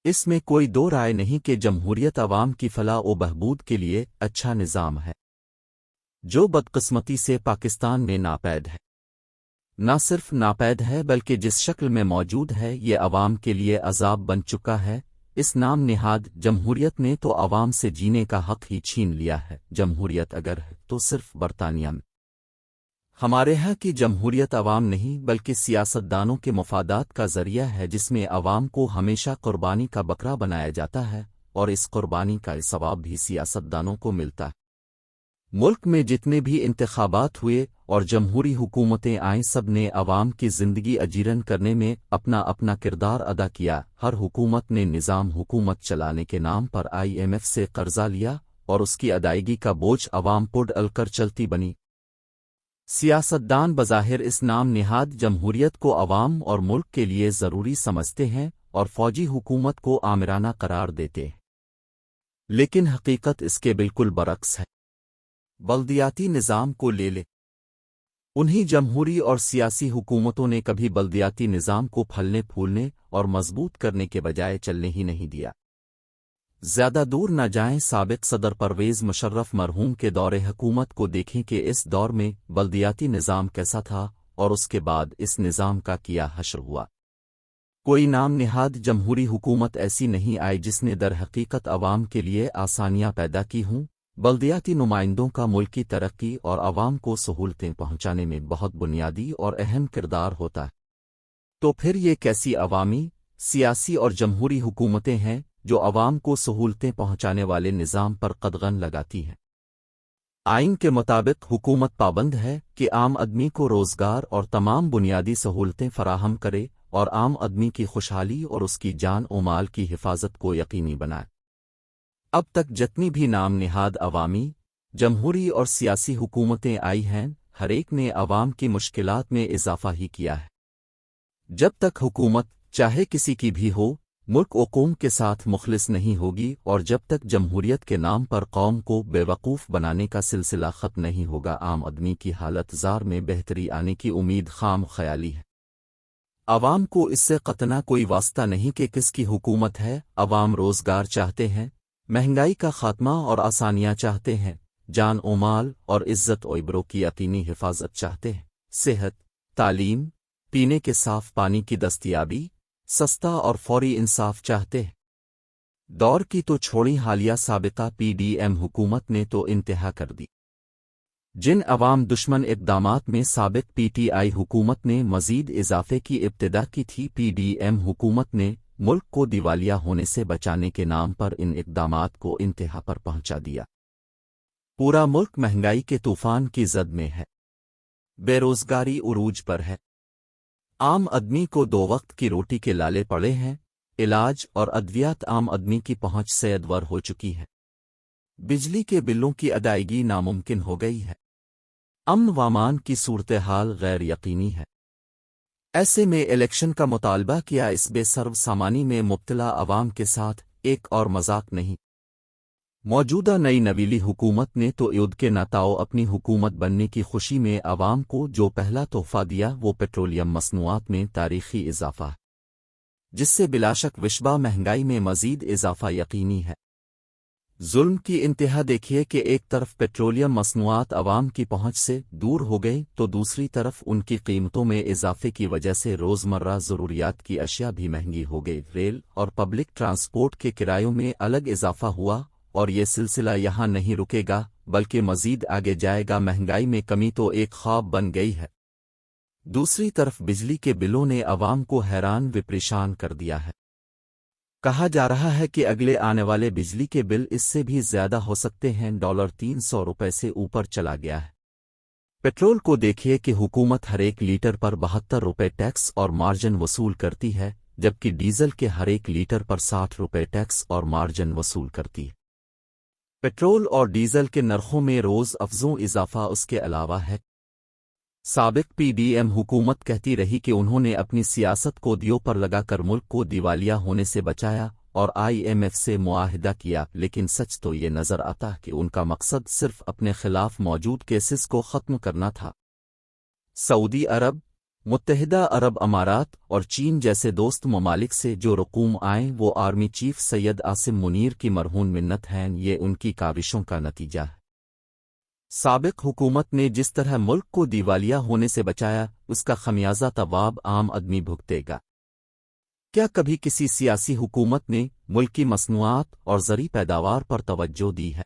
اس میں کوئی دو رائے نہیں کہ جمہوریت عوام کی فلاح و بہبود کے لیے اچھا نظام ہے، جو بدقسمتی سے پاکستان میں ناپید ہے۔ نہ صرف ناپید ہے بلکہ جس شکل میں موجود ہے یہ عوام کے لیے عذاب بن چکا ہے۔ اس نام نہاد جمہوریت نے تو عوام سے جینے کا حق ہی چھین لیا ہے۔ جمہوریت اگر ہے تو صرف برطانیہ میں۔ ہمارے ہاں کی جمہوریت عوام نہیں بلکہ سیاستدانوں کے مفادات کا ذریعہ ہے، جس میں عوام کو ہمیشہ قربانی کا بکرا بنایا جاتا ہے، اور اس قربانی کا ثواب بھی سیاستدانوں کو ملتا ہے۔ ملک میں جتنے بھی انتخابات ہوئے اور جمہوری حکومتیں آئیں، سب نے عوام کی زندگی اجیرن کرنے میں اپنا اپنا کردار ادا کیا۔ ہر حکومت نے نظام حکومت چلانے کے نام پر IMF سے قرضہ لیا اور اس کی ادائیگی کا بوجھ عوام پر ڈال کر چلتی بنی۔ سیاستدان بظاہر اس نام نہاد جمہوریت کو عوام اور ملک کے لیے ضروری سمجھتے ہیں اور فوجی حکومت کو آمرانہ قرار دیتے ہیں، لیکن حقیقت اس کے بالکل برعکس ہے۔ بلدیاتی نظام کو لے لے، انہی جمہوری اور سیاسی حکومتوں نے کبھی بلدیاتی نظام کو پھلنے پھولنے اور مضبوط کرنے کے بجائے چلنے ہی نہیں دیا۔ زیادہ دور نہ جائیں، سابق صدر پرویز مشرف مرحوم کے دور حکومت کو دیکھیں کہ اس دور میں بلدیاتی نظام کیسا تھا اور اس کے بعد اس نظام کا کیا حشر ہوا۔ کوئی نام نہاد جمہوری حکومت ایسی نہیں آئی جس نے در حقیقت عوام کے لیے آسانیاں پیدا کی ہوں۔ بلدیاتی نمائندوں کا ملکی ترقی اور عوام کو سہولتیں پہنچانے میں بہت بنیادی اور اہم کردار ہوتا ہے۔ تو پھر یہ کیسی عوامی، سیاسی اور جمہوری حکومتیں ہیں جو عوام کو سہولتیں پہنچانے والے نظام پر قدغن لگاتی ہیں؟ آئین کے مطابق حکومت پابند ہے کہ عام آدمی کو روزگار اور تمام بنیادی سہولتیں فراہم کرے اور عام آدمی کی خوشحالی اور اس کی جان و مال کی حفاظت کو یقینی بنائے۔ اب تک جتنی بھی نام نہاد عوامی، جمہوری اور سیاسی حکومتیں آئی ہیں، ہر ایک نے عوام کی مشکلات میں اضافہ ہی کیا ہے۔ جب تک حکومت چاہے کسی کی بھی ہو، ملک و قوم کے ساتھ مخلص نہیں ہوگی، اور جب تک جمہوریت کے نام پر قوم کو بے وقوف بنانے کا سلسلہ ختم نہیں ہوگا، عام آدمی کی حالت زار میں بہتری آنے کی امید خام خیالی ہے۔ عوام کو اس سے قطعاً کوئی واسطہ نہیں کہ کس کی حکومت ہے۔ عوام روزگار چاہتے ہیں، مہنگائی کا خاتمہ اور آسانیاں چاہتے ہیں، جان و مال اور عزت و عبروں کی یقینی حفاظت چاہتے ہیں، صحت، تعلیم، پینے کے صاف پانی کی دستیابی، سستا اور فوری انصاف چاہتے ہیں۔ دور کی تو چھوڑی، حالیہ سابقہ PDM حکومت نے تو انتہا کر دی۔ جن عوام دشمن اقدامات میں سابق PTI حکومت نے مزید اضافے کی ابتدا کی تھی، PDM حکومت نے ملک کو دیوالیہ ہونے سے بچانے کے نام پر ان اقدامات کو انتہا پر پہنچا دیا۔ پورا ملک مہنگائی کے طوفان کی زد میں ہے، بے روزگاری عروج پر ہے، عام آدمی کو دو وقت کی روٹی کے لالے پڑے ہیں، علاج اور ادویات عام آدمی کی پہنچ سے ادور ہو چکی ہے، بجلی کے بلوں کی ادائیگی ناممکن ہو گئی ہے، امن و امان کی صورتحال غیر یقینی ہے۔ ایسے میں الیکشن کا مطالبہ کیا اس بے سرو سامانی میں مبتلا عوام کے ساتھ ایک اور مذاق نہیں۔ موجودہ نئی نویلی حکومت نے تو عید کے نتاؤ اپنی حکومت بننے کی خوشی میں عوام کو جو پہلا تحفہ دیا وہ پیٹرولیم مصنوعات میں تاریخی اضافہ ہے، جس سے بلا شک وشبہ مہنگائی میں مزید اضافہ یقینی ہے۔ ظلم کی انتہا دیکھیے کہ ایک طرف پیٹرولیم مصنوعات عوام کی پہنچ سے دور ہو گئی تو دوسری طرف ان کی قیمتوں میں اضافے کی وجہ سے روزمرہ ضروریات کی اشیاء بھی مہنگی ہو گئی۔ ریل اور پبلک ٹرانسپورٹ کے کرایوں میں الگ اضافہ ہوا، اور یہ سلسلہ یہاں نہیں رکے گا بلکہ مزید آگے جائے گا۔ مہنگائی میں کمی تو ایک خواب بن گئی ہے، دوسری طرف بجلی کے بلوں نے عوام کو حیران و پریشان کر دیا ہے۔ کہا جا رہا ہے کہ اگلے آنے والے بجلی کے بل اس سے بھی زیادہ ہو سکتے ہیں۔ $300 سے اوپر چلا گیا ہے۔ پیٹرول کو دیکھیے کہ حکومت ہر ایک لیٹر پر $72 ٹیکس اور مارجن وصول کرتی ہے، جبکہ ڈیزل کے ہر ایک لیٹر پر $60 ٹیکس اور مارجن وصول کرتی ہے۔ پیٹرول اور ڈیزل کے نرخوں میں روز افزوں اضافہ اس کے علاوہ ہے۔ سابق PDM حکومت کہتی رہی کہ انہوں نے اپنی سیاست کو دیو پر لگا کر ملک کو دیوالیہ ہونے سے بچایا اور IMF سے معاہدہ کیا، لیکن سچ تو یہ نظر آتا کہ ان کا مقصد صرف اپنے خلاف موجود کیسز کو ختم کرنا تھا۔ سعودی عرب، متحدہ عرب امارات اور چین جیسے دوست ممالک سے جو رقوم آئیں وہ آرمی چیف سید عاصم منیر کی مرہون منت ہیں، یہ ان کی کاوشوں کا نتیجہ ہے۔ سابق حکومت نے جس طرح ملک کو دیوالیہ ہونے سے بچایا، اس کا خمیازہ طواب عام آدمی بھگتے گا۔ کیا کبھی کسی سیاسی حکومت نے ملکی مصنوعات اور زرعی پیداوار پر توجہ دی ہے؟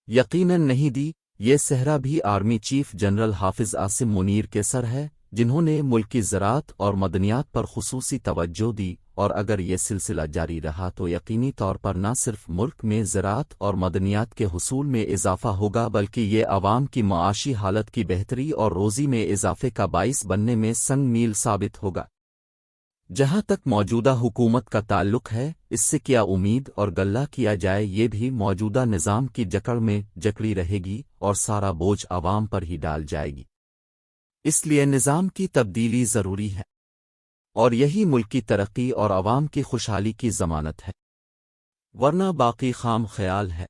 یقیناً نہیں دی۔ یہ صحرا بھی آرمی چیف جنرل حافظ عاصم منیر کے سر ہے، جنہوں نے ملکی زراعت اور مدنیات پر خصوصی توجہ دی، اور اگر یہ سلسلہ جاری رہا تو یقینی طور پر نہ صرف ملک میں زراعت اور مدنیات کے حصول میں اضافہ ہوگا بلکہ یہ عوام کی معاشی حالت کی بہتری اور روزی میں اضافے کا باعث بننے میں سنگ میل ثابت ہوگا۔ جہاں تک موجودہ حکومت کا تعلق ہے، اس سے کیا امید اور گلہ کیا جائے، یہ بھی موجودہ نظام کی جکڑ میں جکڑی رہے گی اور سارا بوجھ عوام پر ہی ڈال جائے گی۔ اس لیے نظام کی تبدیلی ضروری ہے، اور یہی ملک کی ترقی اور عوام کی خوشحالی کی ضمانت ہے، ورنہ باقی خام خیال ہے۔